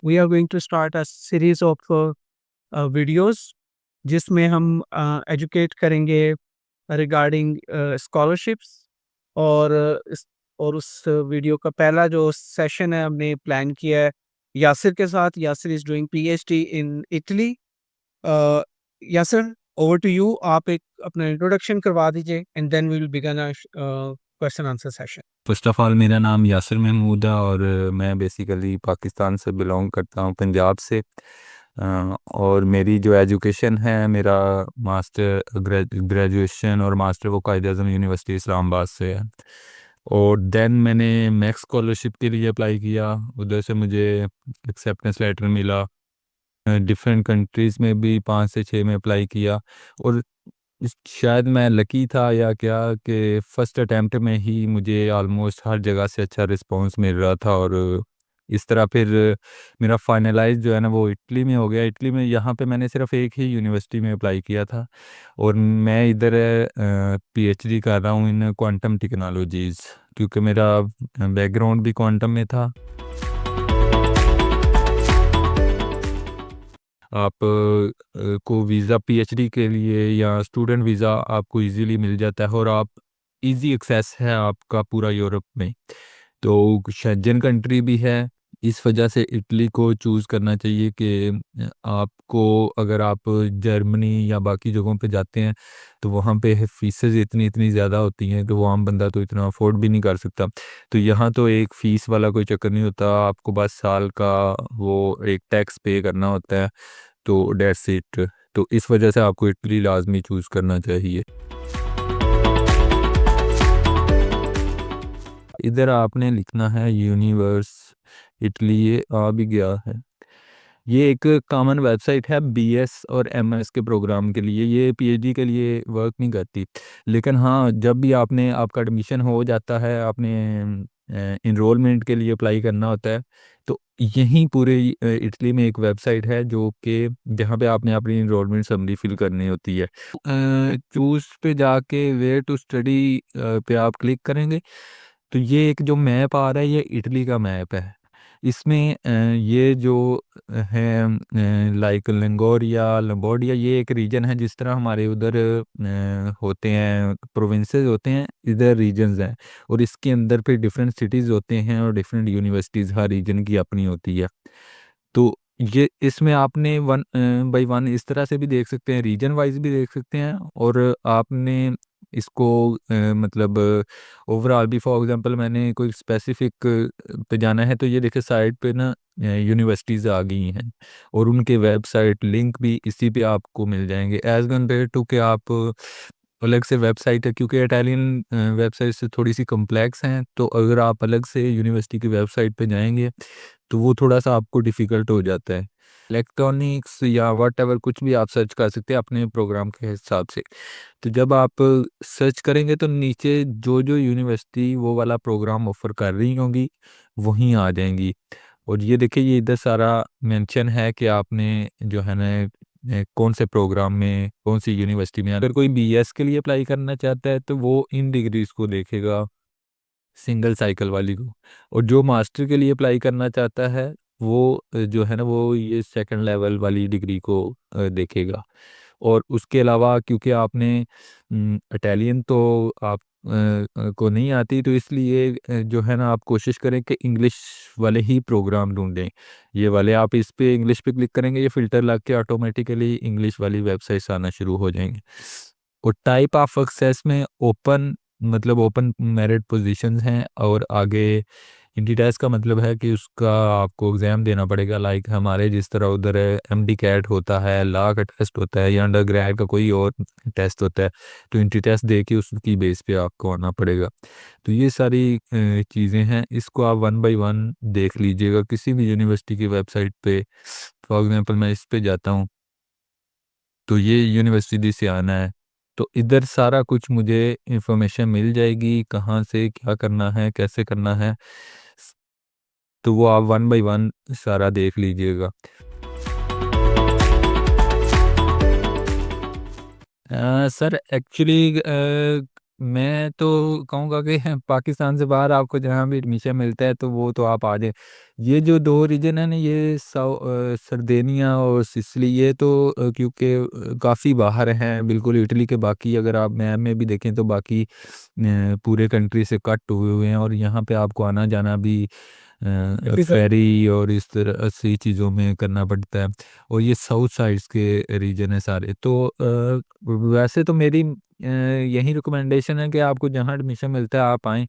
we are going to start a series of videos जिसमें हम educate करेंगे regarding scholarships और उस वीडियो का पहला जो सेशन है हमने प्लान किया है यासिर के साथ। Yasir is doing PhD in Italy. Yasir, over to you. आप एक अपना इंट्रोडक्शन करवा दीजिए and then we will begin a question answer session. First of all मेरा नाम यासिर महमूद है और मैं बेसिकली पाकिस्तान से बिलोंग करता हूँ, पंजाब से। और मेरी जो एजुकेशन है, मेरा ग्रेजुएशन और मास्टर वो कायद-ए-आज़म यूनिवर्सिटी इस्लामाबाद से है। और देन मैंने मैक्स स्कॉलरशिप के लिए अप्लाई किया, उधर से मुझे एक्सेप्टेंस लेटर मिला। डिफरेंट कंट्रीज़ में भी 5 से 6 में अप्लाई किया और शायद मैं लकी था या क्या कि फर्स्ट अटेम्प्ट में ही मुझे ऑलमोस्ट हर जगह से अच्छा रिस्पांस मिल रहा था। और इस तरह फिर मेरा फाइनलाइज जो है ना वो इटली में हो गया। इटली में यहाँ पे मैंने सिर्फ एक ही यूनिवर्सिटी में अप्लाई किया था और मैं इधर पीएचडी कर रहा हूँ इन क्वांटम टेक्नोलॉजीज़, क्योंकि मेरा बैकग्राउंड भी क्वांटम में था। आप को वीज़ा पीएचडी के लिए या स्टूडेंट वीज़ा आपको इजीली मिल जाता है और आप इजी एक्सेस है आपका पूरा यूरोप में। तो शेंजन कंट्री भी है, इस वजह से इटली को चूज़ करना चाहिए कि आपको अगर आप जर्मनी या बाकी जगहों पे जाते हैं तो वहाँ पे फ़ीसेस इतनी ज़्यादा होती हैं कि वो आम बंदा तो इतना अफोर्ड भी नहीं कर सकता। तो यहाँ तो एक फ़ीस वाला कोई चक्कर नहीं होता, आपको बस साल का वो एक टैक्स पे करना होता है, तो दैट्स इट। तो इस वजह से आपको इटली लाज़मी चूज़ करना चाहिए। इधर आपने लिखना है यूनिवर्स इटली, ये आ भी गया है। ये एक कॉमन वेबसाइट है बीएस और एमएस के प्रोग्राम के लिए, ये पीएचडी के लिए वर्क नहीं करती। लेकिन हाँ, जब भी आपका एडमिशन हो जाता है, आपने इनरोलमेंट के लिए अप्लाई करना होता है, तो यहीं पूरे इटली में एक वेबसाइट है जो कि जहाँ पे आपने अपनी इनरोलमेंट समरी फिल करनी होती है। चूज़ पे जाके वेयर टू स्टडी पे आप क्लिक करेंगे तो ये एक जो मैप आ रहा है ये इटली का मैप है। इसमें ये जो है लाइक लंगोरिया ये एक रीजन है, जिस तरह हमारे उधर होते हैं प्रोविंसेस होते हैं, इधर रीजन्स हैं और इसके अंदर फिर डिफरेंट सिटीज़ होते हैं और डिफरेंट यूनिवर्सिटीज़ हर रीजन की अपनी होती है। तो ये इसमें आपने वन बाय वन इस तरह से भी देख सकते हैं, रीजन वाइज भी देख सकते हैं और आपने इसको मतलब ओवरऑल भी फॉर एग्जांपल मैंने कोई स्पेसिफिक पे जाना है तो ये देखिए साइट पे ना यूनिवर्सिटीज़ आ गई हैं और उनके वेबसाइट लिंक भी इसी पे आपको मिल जाएंगे एज़ कम्पेयर टू कि आप अलग से वेबसाइट है, क्योंकि इटालियन वेबसाइट से थोड़ी सी कम्प्लेक्स हैं, तो अगर आप अलग से यूनिवर्सिटी की वेबसाइट पे जाएंगे तो वो थोड़ा-सा आपको डिफ़िकल्ट हो जाता है। इलेक्ट्रॉनिक्स या व्हाटएवर कुछ भी आप सर्च कर सकते हैं अपने प्रोग्राम के हिसाब से। तो जब आप सर्च करेंगे तो नीचे जो-जो यूनिवर्सिटी वो वाला प्रोग्राम ऑफ़र कर रही होंगी, वहीं आ जाएँगी। और ये देखिए ये इधर सारा मेंशन है कि आपने जो है ना कौन से प्रोग्राम में, कौन सी यूनिवर्सिटी में अगर कोई बीएस के लिए अप्लाई करना चाहता है तो वो इन डिग्रीज़ को देखेगा, सिंगल साइकिल वाली को। और जो मास्टर के लिए अप्लाई करना चाहता है वो जो है ना वो ये सेकंड लेवल वाली डिग्री को देखेगा। और उसके अलावा क्योंकि आपने इटालियन तो आप को नहीं आती, तो इसलिए जो है ना आप कोशिश करें कि इंग्लिश वाले ही प्रोग्राम ढूंढें। ये वाले आप इस पे इंग्लिश पे क्लिक करेंगे, ये फ़िल्टर लग के ऑटोमेटिकली इंग्लिश वाली वेबसाइट्स आना शुरू हो जाएंगे। और टाइप ऑफ सक्सेस में ओपन मतलब ओपन मेरिट पोजीशंस हैं और आगे इंटीटेस का मतलब है कि उसका आपको एग्ज़ाम देना पड़ेगा, लाइक हमारे जिस तरह उधर एमडी कैट होता है, लॉ का टेस्ट होता है या अंडर ग्रेड का कोई और टेस्ट होता है, तो इंटीटेस दे के उसकी बेस पे आपको आना पड़ेगा। तो ये सारी चीज़ें हैं, इसको आप वन बाय वन देख लीजिएगा किसी भी यूनिवर्सिटी की वेबसाइट पे। फॉर एग्जांपल मैं इस पे जाता हूँ तो ये यूनिवर्सिटी से आना है, तो इधर सारा कुछ मुझे इन्फॉर्मेशन मिल जाएगी, कहाँ से क्या करना है, कैसे करना है। तो वो आप वन बाय वन सारा देख लीजिएगा। सर एक्चुअली मैं तो कहूँगा कि पाकिस्तान से बाहर आपको जहाँ भी एडमिशन मिलता है तो वो तो आप आ जाए। ये जो 2 रीजन है ना, ये सरदेनिया और सिसिली, ये तो क्योंकि काफ़ी बाहर हैं बिल्कुल इटली के। बाकी अगर आप मैप में भी देखें तो बाकी पूरे कंट्री से कट हुए हुए हैं, और यहाँ पे आपको आना जाना भी फेरी और इस तरह से चीज़ों में करना पड़ता है। और ये साउथ साइड्स के रीजन है सारे। तो वैसे तो मेरी यही रिकमेंडेशन है कि आपको जहाँ एडमिशन मिलता है आप आएँ।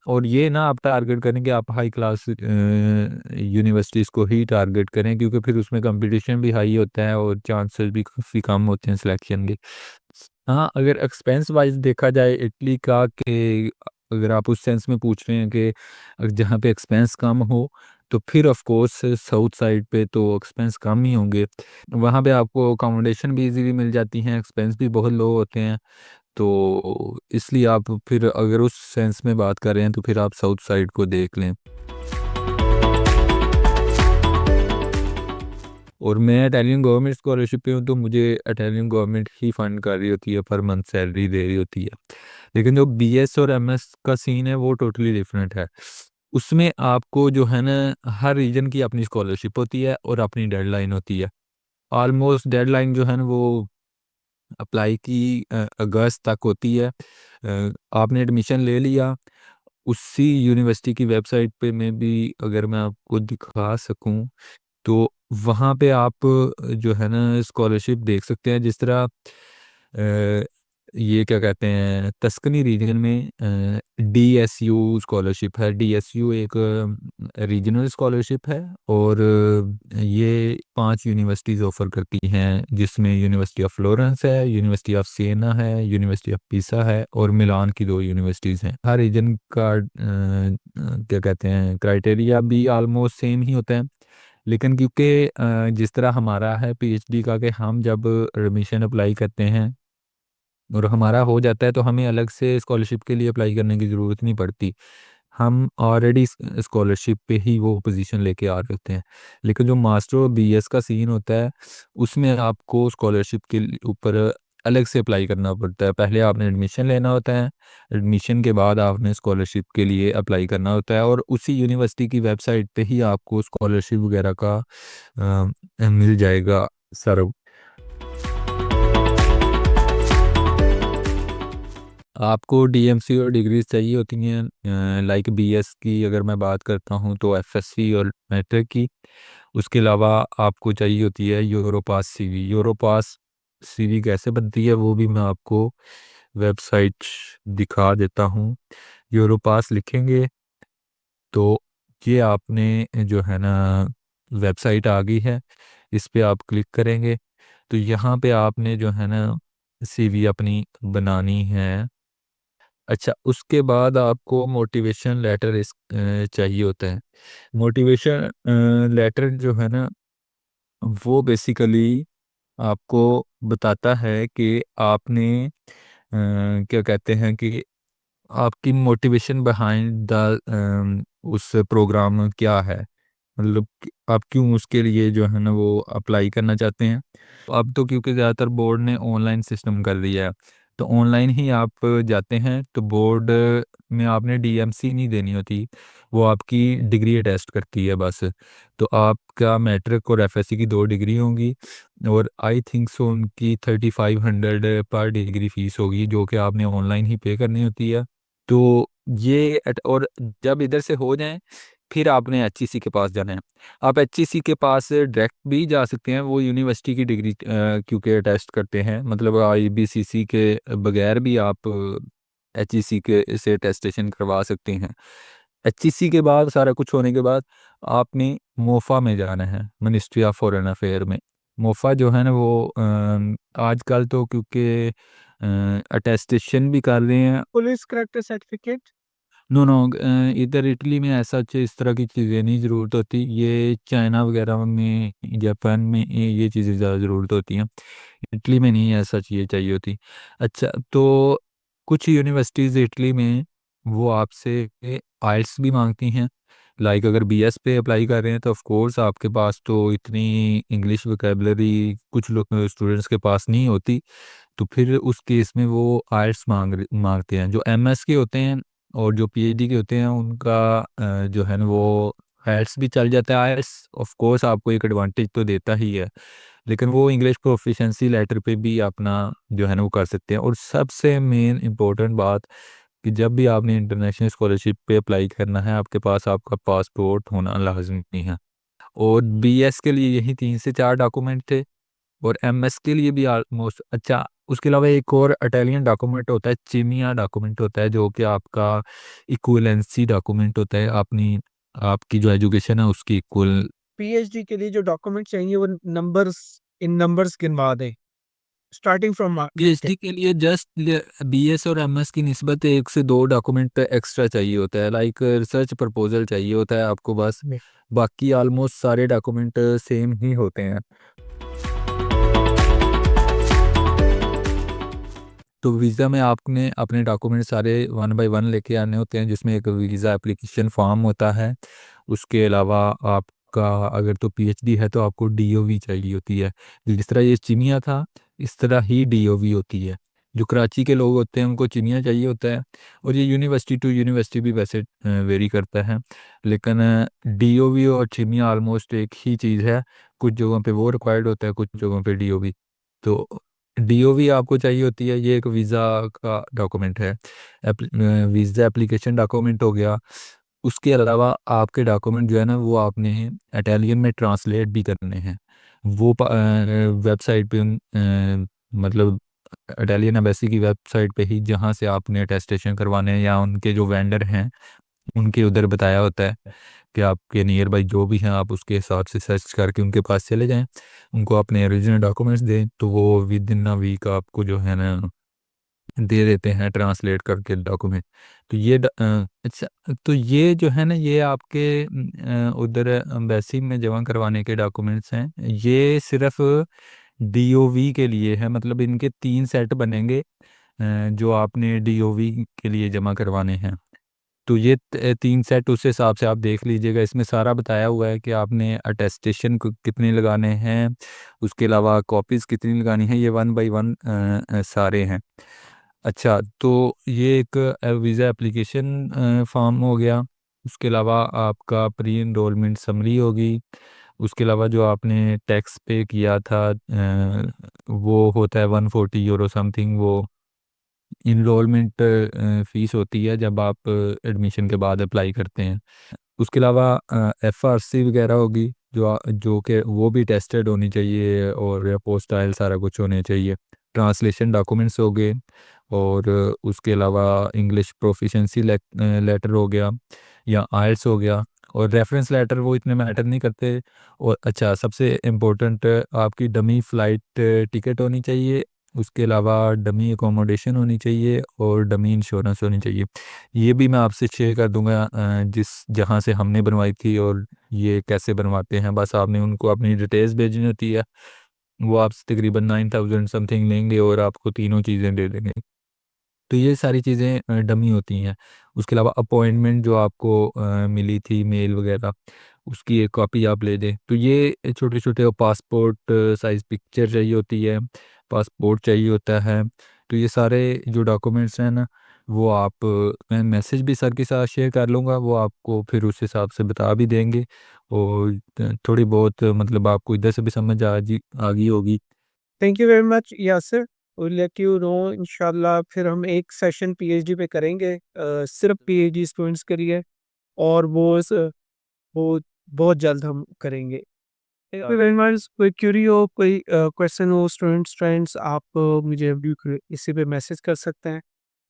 और ये ना आप टारगेट करें कि आप हाई क्लास यूनिवर्सिटीज़ को ही टारगेट करें, क्योंकि फिर उसमें कंपटीशन भी हाई होता है और चांसेस भी काफ़ी कम होते हैं सिलेक्शन के। हाँ, अगर एक्सपेंस वाइज देखा जाए इटली का, कि अगर आप उस सेंस में पूछ रहे हैं कि जहाँ पे एक्सपेंस कम हो, तो फिर ऑफ कोर्स साउथ साइड पे तो एक्सपेंस कम ही होंगे। वहाँ पे आपको अकोमोडेशन भी इजीली मिल जाती हैं, एक्सपेंस भी बहुत लो होते हैं। तो इसलिए आप फिर अगर उस सेंस में बात कर रहे हैं तो फिर आप साउथ साइड को देख लें। और मैं इटालियन गवर्नमेंट स्कॉलरशिप पे हूँ, तो मुझे इटालियन गवर्नमेंट ही फंड कर रही होती है, पर मंथ सैलरी दे रही होती है। लेकिन जो बीएस और एमएस का सीन है वो टोटली डिफरेंट है। उसमें आपको जो है ना, हर रीजन की अपनी स्कॉलरशिप होती है और अपनी डेडलाइन होती है। ऑलमोस्ट डेडलाइन जो है ना वो अप्लाई की अगस्त तक होती है। आपने एडमिशन ले लिया, उसी यूनिवर्सिटी की वेबसाइट पे में भी अगर मैं आपको दिखा सकूं, तो वहाँ पे आप जो है ना स्कॉलरशिप देख सकते हैं। जिस तरह ये क्या कहते हैं, तस्कनी रीजन में डीएसयू स्कॉलरशिप है। डीएसयू एक रीजनल स्कॉलरशिप है, और ये 5 यूनिवर्सिटीज़ ऑफर करती हैं, जिसमें यूनिवर्सिटी ऑफ फ्लोरेंस है, यूनिवर्सिटी ऑफ सिएना है, यूनिवर्सिटी ऑफ पिसा है, और मिलान की 2 यूनिवर्सिटीज़ हैं। हर रीजन का क्या कहते हैं क्राइटेरिया भी ऑलमोस्ट सेम ही होता है। लेकिन क्योंकि जिस तरह हमारा है पीएचडी का, कि हम जब एडमिशन अप्लाई करते हैं और हमारा हो जाता है, तो हमें अलग से स्कॉलरशिप के लिए अप्लाई करने की ज़रूरत नहीं पड़ती। हम ऑलरेडी स्कॉलरशिप पे ही वो पोजीशन लेके आ रहे होते हैं। लेकिन जो मास्टर और बीएस का सीन होता है, उसमें आपको स्कॉलरशिप के ऊपर अलग से अप्लाई करना पड़ता है। पहले आपने एडमिशन लेना होता है, एडमिशन के बाद आपने स्कॉलरशिप के लिए अप्लाई करना होता है, और उसी यूनिवर्सिटी की वेबसाइट पे ही आपको स्कॉलरशिप वगैरह का मिल जाएगा सर। आपको डीएमसी और डिग्रीज चाहिए होती हैं, लाइक बीएस की अगर मैं बात करता हूँ तो एफएससी और मैट्रिक की। उसके अलावा आपको चाहिए होती है यूरोपास सीवी। यूरोपास सीवी कैसे बनती है वो भी मैं आपको वेबसाइट दिखा देता हूँ। यूरोपास लिखेंगे तो ये आपने जो है ना वेबसाइट आ गई है, इस पे आप क्लिक करेंगे तो यहाँ पे आपने जो है ना सीवी अपनी बनानी है। अच्छा, उसके बाद आपको मोटिवेशन लेटर चाहिए होता है। मोटिवेशन लेटर जो है ना, वो बेसिकली आपको बताता है कि आपने क्या कहते हैं कि आपकी मोटिवेशन बिहाइंड द उस प्रोग्राम क्या है, मतलब कि आप क्यों उसके लिए जो है ना वो अप्लाई करना चाहते हैं। अब तो क्योंकि ज़्यादातर बोर्ड ने ऑनलाइन सिस्टम कर दिया है, तो ऑनलाइन ही आप जाते हैं, तो बोर्ड में आपने डीएमसी नहीं देनी होती, वो आपकी डिग्री टेस्ट करती है बस। तो आपका मैट्रिक और एफएससी की 2 डिग्री होंगी, और आई थिंक सो उनकी 3500 पर डिग्री फीस होगी, जो कि आपने ऑनलाइन ही पे करनी होती है। तो और जब इधर से हो जाएं, फिर आपने एचईसी के पास जाना है। आप एचईसी के पास डायरेक्ट भी जा सकते हैं, वो यूनिवर्सिटी की डिग्री क्योंकि टेस्ट करते हैं, मतलब आईबीसीसी के बगैर भी आप एचईसी के से टेस्टेशन करवा सकते हैं। एचईसी के बाद सारा कुछ होने के बाद आपने मोफा में जाना है, मिनिस्ट्री ऑफ फॉरेन अफेयर में। मोफा जो है ना वो आजकल तो क्योंकि अटेस्टेशन भी कर रहे हैं। Police character certificate. No no, इधर इटली में ऐसा इस तरह की चीज़ें नहीं ज़रूरत होती। ये चाइना वगैरह में, जापान में ये चीज़ें ज़्यादा ज़रूरत होती हैं। इटली में नहीं ऐसा चीज़ें चाहिए होती। अच्छा, तो कुछ यूनिवर्सिटीज़ इटली में वो आपसे आइल्स भी मांगती हैं, लाइक अगर बीएस पे अप्लाई कर रहे हैं तो ऑफ कोर्स आपके पास तो इतनी इंग्लिश वोकेबलरी कुछ लोग स्टूडेंट्स के पास नहीं होती, तो फिर उस केस में वो आइल्स मांगते हैं। जो एमएस के होते हैं और जो पीएचडी के होते हैं उनका जो है ना वो आइल्स भी चल जाता है। आइल्स ऑफ कोर्स आपको एक एडवांटेज तो देता ही है, लेकिन वो इंग्लिश प्रोफिशिएंसी लेटर पे भी अपना जो है ना वो कर सकते हैं। और सबसे मेन इम्पोर्टेंट बात कि जब भी आपने इंटरनेशनल स्कॉलरशिप पे अप्लाई करना है आपके पास आपका पासपोर्ट होना लाजमी है। और बीएस के लिए यही 3 से 4 डॉक्यूमेंट थे, और एमएस के लिए भी ऑलमोस्ट। अच्छा, उसके अलावा एक और इटालियन डॉक्यूमेंट होता है, चिमिया डॉक्यूमेंट होता है, जो कि आपका इक्विवेलेंसी डॉक्यूमेंट होता है अपनी आपकी जो एजुकेशन है उसकी इक्वल। पीएचडी के लिए जो डॉक्यूमेंट चाहिए वो नंबर्स गिनवा दें, स्टार्टिंग फ्रॉम पीएचडी के लिए जस्ट बीएस और एमएस की निस्बत 1 से 2 डॉक्यूमेंट एक्स्ट्रा चाहिए होता है, लाइक रिसर्च प्रपोजल चाहिए होता है आपको बस। बाकी ऑलमोस्ट सारे डॉक्यूमेंट सेम ही होते हैं। तो वीज़ा में आपने अपने डॉक्यूमेंट सारे 1 बाय 1 लेके आने होते हैं, जिसमें एक वीज़ा एप्लीकेशन फॉर्म होता है। उसके अलावा आपका अगर तो पीएचडी है तो आपको डीओवी चाहिए होती है। जिस तरह ये चिनिया था इस तरह ही डीओवी होती है। जो कराची के लोग होते हैं उनको चिनिया चाहिए होता है, और ये यूनिवर्सिटी टू यूनिवर्सिटी भी वैसे वेरी करता है, लेकिन डीओवी और चिनिया ऑलमोस्ट एक ही चीज़ है। कुछ जगहों पे वो रिक्वायर्ड होता है, कुछ जगहों पे डीओवी। तो डीओवी आपको चाहिए होती है, ये एक वीज़ा का डॉक्यूमेंट है। वीज़ा एप्लीकेशन डॉक्यूमेंट हो गया। उसके अलावा आपके डॉक्यूमेंट जो है ना वो आपने इटालियन में ट्रांसलेट भी करने हैं। वो वेबसाइट पे मतलब इटालियन एम्बेसी की वेबसाइट पे ही जहाँ से आपने अटेस्टेशन करवाने हैं, या उनके जो वेंडर हैं उनके उधर बताया होता है कि आपके नियर बाई जो भी हैं आप उसके हिसाब से सर्च करके उनके पास चले जाएं, उनको अपने ओरिजिनल डॉक्यूमेंट्स दें, तो वो विद इन अ वीक आपको जो है ना दे देते हैं ट्रांसलेट करके डॉक्यूमेंट। तो ये अच्छा, तो ये जो है ना ये आपके उधर एम्बेसी में जमा करवाने के डॉक्यूमेंट्स हैं। ये सिर्फ डीओवी के लिए है, मतलब इनके 3 सेट बनेंगे जो आपने डीओवी के लिए जमा करवाने हैं। तो ये 3 सेट उस हिसाब से आप देख लीजिएगा, इसमें सारा बताया हुआ है कि आपने अटेस्टेशन कितने लगाने हैं, उसके अलावा कॉपीज़ कितनी लगानी है, ये 1 बाय 1 सारे हैं। अच्छा, तो ये एक वीज़ा एप्लीकेशन फॉर्म हो गया। उसके अलावा आपका प्री इनरोलमेंट समरी होगी। उसके अलावा जो आपने टैक्स पे किया था वो होता है 140 यूरो समथिंग, वो इनरोलमेंट फ़ीस होती है जब आप एडमिशन के बाद अप्लाई करते हैं। उसके अलावा एफआरसी वगैरह होगी जो कि वो भी टेस्टेड होनी चाहिए, और अपोस्टाइल सारा कुछ होने चाहिए। ट्रांसलेशन डॉक्यूमेंट्स हो गए, और उसके अलावा इंग्लिश प्रोफिशिएंसी लेटर हो गया या आइल्स हो गया। और रेफरेंस लेटर वो इतने मैटर नहीं करते। और अच्छा, सबसे इम्पोर्टेंट आपकी डमी फ़्लाइट टिकट होनी चाहिए। उसके अलावा डमी अकोमोडेशन होनी चाहिए और डमी इंश्योरेंस होनी चाहिए। ये भी मैं आपसे शेयर कर दूंगा जिस जहाँ से हमने बनवाई थी, और ये कैसे बनवाते हैं। बस आपने उनको अपनी डिटेल्स भेजनी होती है, वो आपसे तकरीबन 9,000 समथिंग लेंगे और आपको तीनों चीज़ें दे देंगे। तो ये सारी चीज़ें डमी होती हैं। उसके अलावा अपॉइंटमेंट जो आपको मिली थी मेल वगैरह, उसकी एक कॉपी आप ले दें। तो ये छोटे छोटे पासपोर्ट साइज़ पिक्चर चाहिए होती है, पासपोर्ट चाहिए होता है। तो ये सारे जो डॉक्यूमेंट्स हैं ना वो आप मैं मैसेज भी सर के साथ शेयर कर लूँगा, वो आपको फिर उस हिसाब से बता भी देंगे। और थोड़ी बहुत मतलब आपको इधर से भी समझ आ गई होगी। Thank you very much Yasir, will let you know इंशाल्लाह। फिर हम एक सेशन पीएचडी पे करेंगे, सिर्फ पीएचडी स्टूडेंट्स के लिए, और वो बहुत जल्द हम करेंगे। Thank you very much. कोई क्यूरी हो, कोई क्वेश्चन हो स्टूडेंट्स, आप मुझे अभी इसी पे मैसेज कर सकते हैं,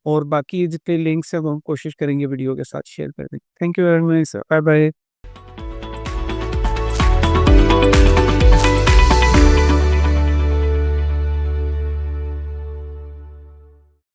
और बाकी जितने लिंक्स हैं वो हम कोशिश करेंगे वीडियो के साथ शेयर करने की। Thank you very much, bye bye.